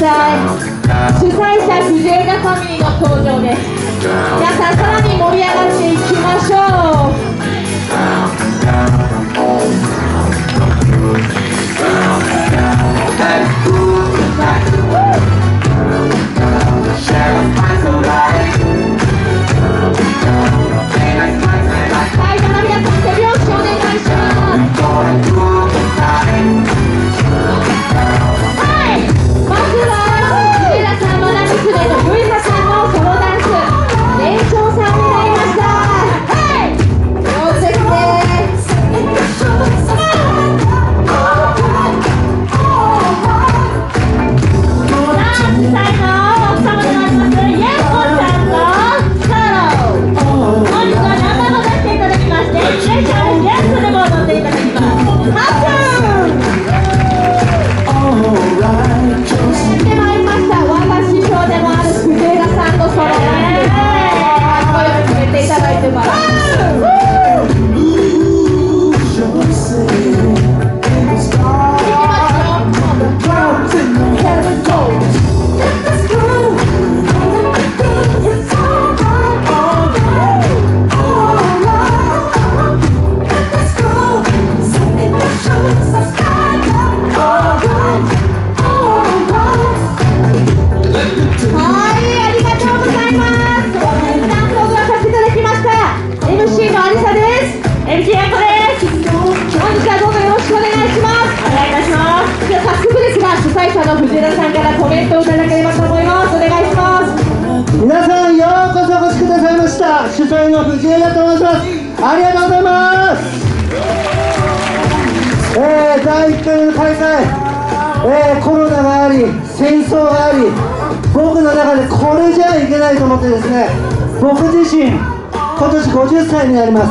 さい。主催者藤枝ファミリーの登場です。皆さんさらに盛り上がっていきましょう。はい、じゃあ皆さん手拍子お願いします。まずは藤枝さん、まな娘のゆいかさんのソロダンス、年長さんになりました。はい、上手ですね。何歳の奥様でもあります、やすこちゃんのソロ。本日はナンバーも出していただきまして、スペシャルゲストでも踊っていただきます。拍手でまいりました。我が師匠でもある藤枝さんのソロダンス、かっこよく決めていただいてます。藤枝さんからコメントをいただければと思います。お願いします。皆さんようこそお越しくださいました。主催の藤枝と申します。ありがとうございます。第1回目の開催、コロナがあり戦争があり、僕の中でこれじゃいけないと思ってですね、僕自身今年50歳になります。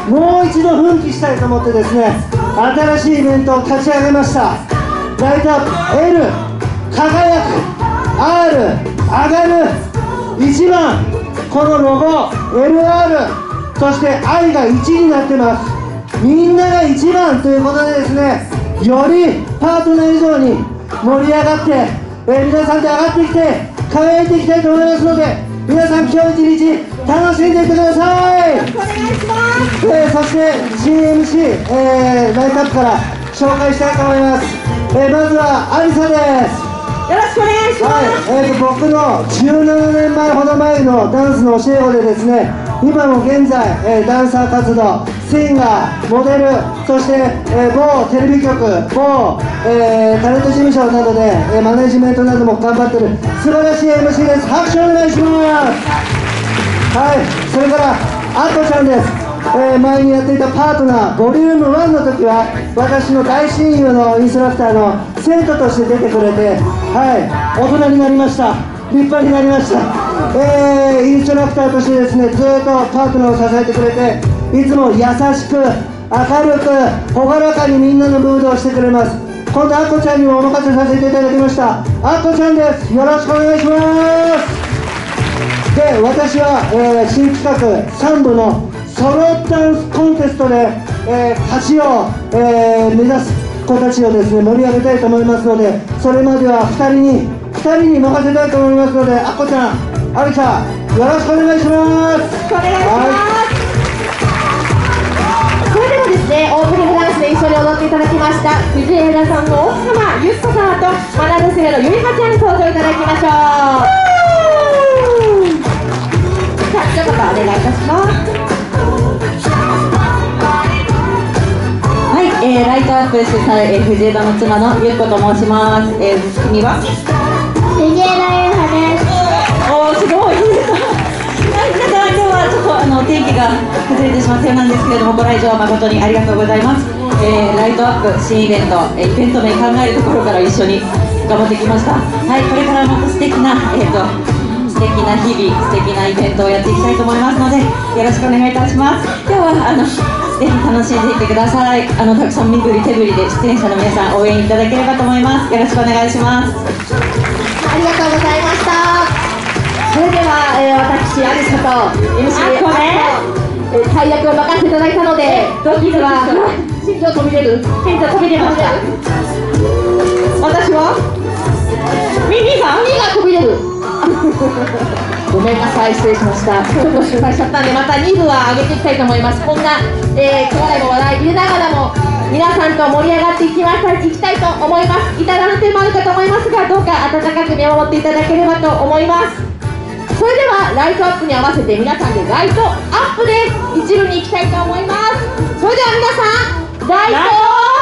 もう一度奮起したいと思ってですね、新しいイベントを立ち上げました。ライトアップ L 輝く R 上がる1番、このロゴ LR、 そして愛が1になってます。みんなが1番ということでですね、よりパートナー以上に盛り上がって、皆さんで上がってきて輝いていきたいと思いますので、皆さん今日一日楽しんでいってください。よろしくお願いします。そして CMC、ライトアップから紹介したいと思います。まずはアリサです。よろしくお願いします。はい、僕の17年前ほど前のダンスの教え子でですね、今も現在、ダンサー活動、シンガー、モデル、そして、某テレビ局、某、タレント事務所などで、マネジメントなども頑張ってる素晴らしい MC です。拍手お願いします。はい、それからあっこちゃんです。前にやっていたパートナーボリューム1の時は私の大親友のインストラクターの生徒として出てくれて、はい、大人になりました。立派になりました。インストラクターとしてですね、ずっとパートナーを支えてくれて、いつも優しく明るく朗らかにみんなのムードをしてくれます。今度あっこちゃんにもお任せさせていただきました。あっこちゃんです。よろしくお願いします。で、私は、新企画3部のソロダンスコンテストで、勝ちを、目指す子たちをですね盛り上げたいと思いますので、それまでは2人に任せたいと思いますので、あっこちゃん、ありさん、よろしくお願いします。よろしくお願いします。それではですね、オープニングダンスで一緒に踊っていただきました藤枝さんの奥様ゆっこ様とまな娘のゆいはちゃんに登場いただきましょう。さあ、一言お願いいたします。ライトアップ主催、藤枝の妻のゆっこと申します。君は藤枝ゆはです。おー、すごい。皆さん、今日はちょっと天気が崩れてしまったようなんですけれども、ご来場誠にありがとうございます。ライトアップ新イベント、イベント名考えるところから一緒に頑張ってきました。はい、これからも素敵な日々、素敵なイベントをやっていきたいと思いますので、よろしくお願いいたします。今日はぜひ楽しんでいってください。たくさん身振り手振りで出演者の皆さん応援いただければと思います。よろしくお願いします。ありがとうございました。それでは、私アリサと MC あこね、大役を任せていただいたので、ドキドキは心臓飛び出る。心臓飛び出ました。私は耳が飛び出るごめんなさい、失礼しました。ちょっと失敗しちゃったんで、また2部は上げていきたいと思います。こんな、兄弟の話題入れながらも皆さんと盛り上がっていきたいと思います。いただく点もあるかと思いますが、どうか温かく見守っていただければと思います。それではライトアップに合わせて皆さんでライトアップで一部に行きたいと思います。それでは皆さん、ライト